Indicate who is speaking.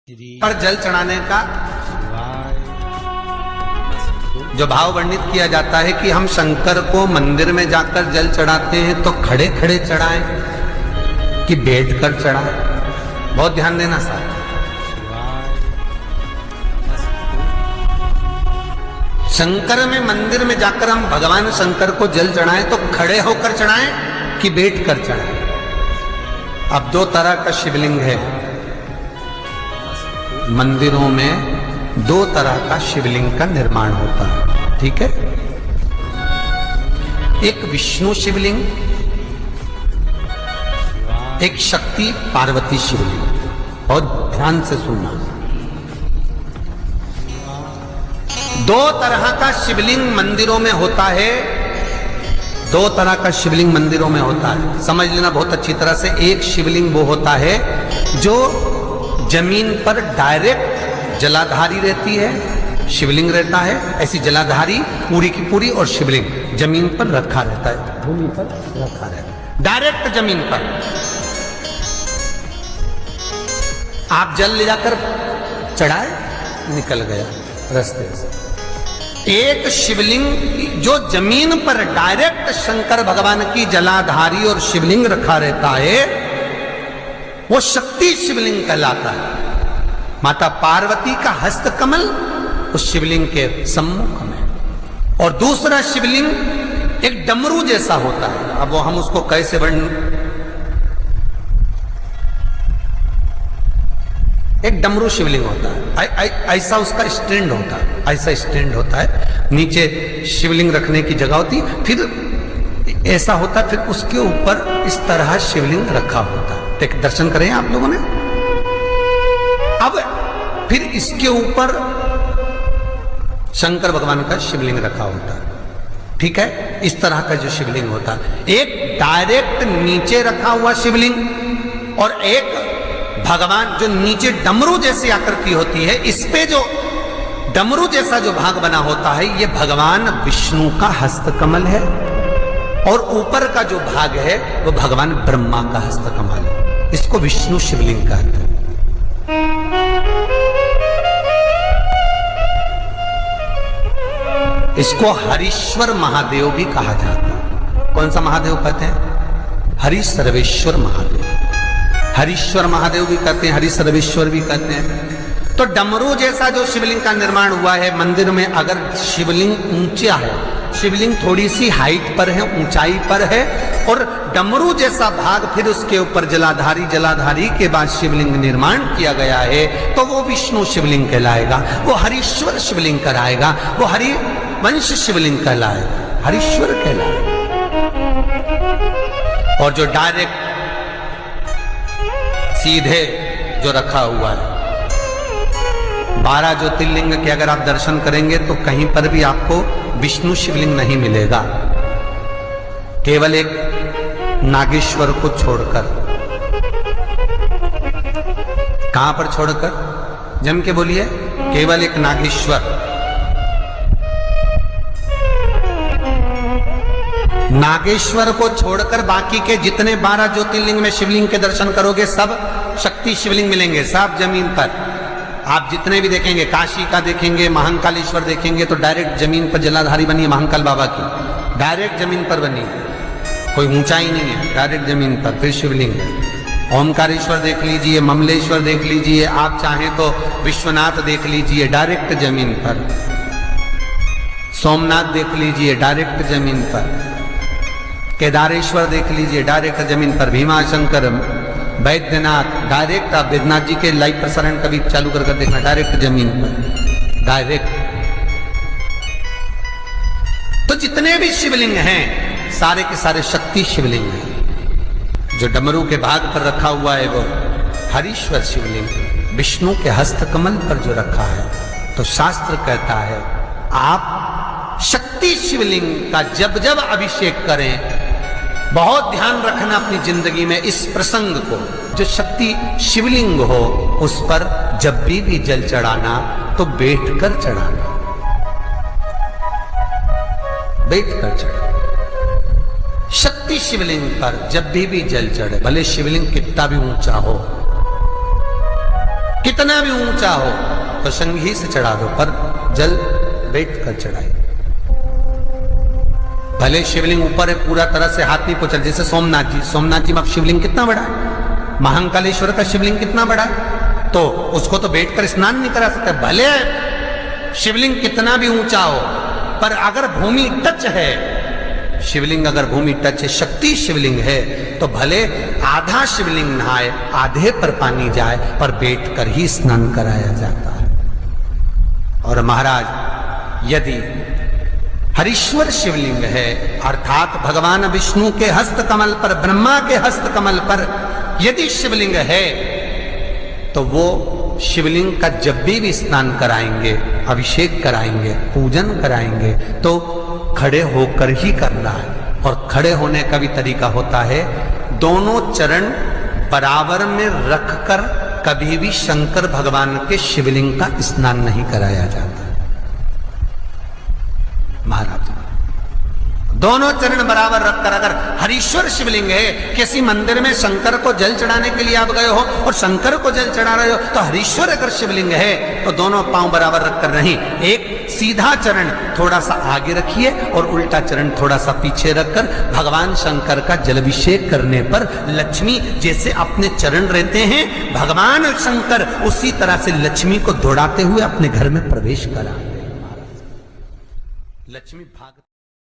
Speaker 1: पर जल चढ़ाने का जो भाव वर्णित किया जाता है कि हम शंकर को मंदिर में जाकर जल चढ़ाते हैं तो खड़े खड़े चढ़ाएं कि बैठकर चढ़ाएं। बहुत ध्यान देना साहब। शंकर में मंदिर में जाकर हम भगवान शंकर को जल चढ़ाएं तो खड़े होकर चढ़ाएं कि बैठकर चढ़ाएं। अब दो तरह का शिवलिंग है मंदिरों में, दो तरह का शिवलिंग का निर्माण होता है, ठीक है। एक विष्णु शिवलिंग, एक शक्ति पार्वती शिवलिंग। बहुत ध्यान से सुनना। दो तरह का शिवलिंग मंदिरों में होता है, दो तरह का शिवलिंग मंदिरों में होता है, समझ लेना बहुत अच्छी तरह से। एक शिवलिंग वो होता है जो जमीन पर डायरेक्ट जलाधारी रहती है, शिवलिंग रहता है, ऐसी जलाधारी पूरी की पूरी, और शिवलिंग जमीन पर रखा रहता है, भूमि पर रखा रहता है, डायरेक्ट जमीन पर। आप जल ले जाकर चढ़ाए, निकल गया रास्ते से। एक शिवलिंग जो जमीन पर डायरेक्ट शंकर भगवान की जलाधारी और शिवलिंग रखा रहता है वो शक्ति शिवलिंग कहलाता है। माता पार्वती का हस्त कमल उस शिवलिंग के सम्मुख में। और दूसरा शिवलिंग एक डमरू जैसा होता है। अब वो हम उसको कैसे एक डमरू शिवलिंग होता है, ऐसा उसका स्टैंड होता है, ऐसा स्टैंड होता है, नीचे शिवलिंग रखने की जगह होती, फिर ऐसा होता है, फिर उसके ऊपर इस तरह शिवलिंग रखा होता है। एक दर्शन करें आप लोगों ने। अब फिर इसके ऊपर शंकर भगवान का शिवलिंग रखा होता है, ठीक है। इस तरह का जो शिवलिंग होता है, एक डायरेक्ट नीचे रखा हुआ शिवलिंग और एक भगवान जो नीचे डमरू जैसी आकृति होती है, इस पे जो डमरू जैसा जो भाग बना होता है ये भगवान विष्णु का हस्तकमल है, और ऊपर का जो भाग है वो भगवान ब्रह्मा का हस्तकमल है। इसको विष्णु शिवलिंग कहते हैं। इसको हरीश्वर महादेव भी कहा जाता है। कौन सा महादेव कहते हैं? हरि सर्वेश्वर महादेव। हरीश्वर महादेव भी कहते हैं, हरि सर्वेश्वर भी कहते हैं। तो डमरू जैसा जो शिवलिंग का निर्माण हुआ है मंदिर में, अगर शिवलिंग ऊंचा है, शिवलिंग थोड़ी सी हाइट पर है, ऊंचाई पर है, और डमरू जैसा भाग फिर उसके ऊपर जलाधारी के बाद शिवलिंग निर्माण किया गया है, तो वो विष्णु शिवलिंग कहलाएगा, वो हरीश्वर शिवलिंग कहलाएगा, वो हरिवंश शिवलिंग कहलाएगा, हरीश्वर कहलाएगा। और जो डायरेक्ट सीधे जो रखा हुआ है, 12 ज्योतिर्लिंग के अगर आप दर्शन करेंगे तो कहीं पर भी आपको विष्णु शिवलिंग नहीं मिलेगा, केवल एक नागेश्वर को छोड़कर। कहां पर छोड़कर? जम के बोलिए। केवल एक नागेश्वर। नागेश्वर को छोड़कर बाकी के जितने 12 ज्योतिर्लिंग में शिवलिंग के दर्शन करोगे सब शक्ति शिवलिंग मिलेंगे, सब जमीन पर। आप जितने भी देखेंगे, काशी का देखेंगे, महाकालेश्वर देखेंगे तो डायरेक्ट जमीन पर जलाधारी बनी है, महाकाल बाबा की डायरेक्ट जमीन पर बनी, कोई ऊंचाई नहीं है, डायरेक्ट जमीन पर फिर शिवलिंग है। ओमकारेश्वर देख लीजिए, ममलेश्वर देख लीजिए, आप चाहें तो विश्वनाथ देख लीजिए, डायरेक्ट जमीन पर। सोमनाथ देख लीजिए, डायरेक्ट जमीन पर। केदारेश्वर देख लीजिए, डायरेक्ट जमीन पर। भीमाशंकर, वैद्यनाथ, डायरेक्ट। आप वैद्यनाथ जी के लाइव प्रसारण कभी चालू कर देखना, डायरेक्ट जमीन पर, डायरेक्ट। तो जितने भी शिवलिंग हैं सारे के सारे शक्ति शिवलिंग हैं। जो डमरू के भाग पर रखा हुआ है वो हरीश्वर शिवलिंग, विष्णु के हस्तकमल पर जो रखा है, तो शास्त्र कहता है आप शक्ति शिवलिंग का जब जब अभिषेक करें, बहुत ध्यान रखना अपनी जिंदगी में इस प्रसंग को, जो शक्ति शिवलिंग हो उस पर जब भी जल चढ़ाना तो बैठकर चढ़ाना, बैठकर चढ़ाना। शक्ति शिवलिंग पर जब भी जल चढ़े, भले शिवलिंग कितना भी ऊंचा हो, कितना भी ऊंचा हो तो संघी से चढ़ा दो, पर जल बैठ कर चढ़ाइए। भले शिवलिंग ऊपर है, पूरा तरह से हाथ नहीं पहुंचा, जैसे सोमनाथ जी में शिवलिंग कितना बड़ा है, महाकालेश्वर का शिवलिंग कितना बड़ा है, तो उसको तो बैठकर स्नान नहीं करा सकते। भले शिवलिंग कितना भी ऊंचा हो, पर अगर भूमि टच है, शिवलिंग अगर भूमि टच है, शक्ति शिवलिंग है, तो भले आधा शिवलिंग नहाए, आधे पर पानी जाए, पर बैठकर ही स्नान कराया जाता है। और महाराज यदि हरीश्वर शिवलिंग है, अर्थात भगवान विष्णु के हस्त कमल पर, ब्रह्मा के हस्त कमल पर यदि शिवलिंग है, तो वो शिवलिंग का जब भी स्नान कराएंगे, अभिषेक कराएंगे, पूजन कराएंगे, तो खड़े होकर ही करना है। और खड़े होने का भी तरीका होता है, दोनों चरण बराबर में रखकर कभी भी शंकर भगवान के शिवलिंग का स्नान नहीं कराया जाता। महाराज दोनों चरण बराबर रखकर, अगर हरीश्वर शिवलिंग है, किसी मंदिर में शंकर को जल चढ़ाने के लिए आप गए हो और शंकर को जल चढ़ा रहे हो, तो हरीश्वर अगर शिवलिंग है तो दोनों पांव बराबर रखकर नहीं, एक सीधा चरण थोड़ा सा आगे रखिए और उल्टा चरण थोड़ा सा पीछे रखकर भगवान शंकर का जलाभिषेक करने पर लक्ष्मी जैसे अपने चरण रहते हैं, भगवान शंकर उसी तरह से लक्ष्मी को दौड़ाते हुए अपने घर में प्रवेश करा। लक्ष्मी भाग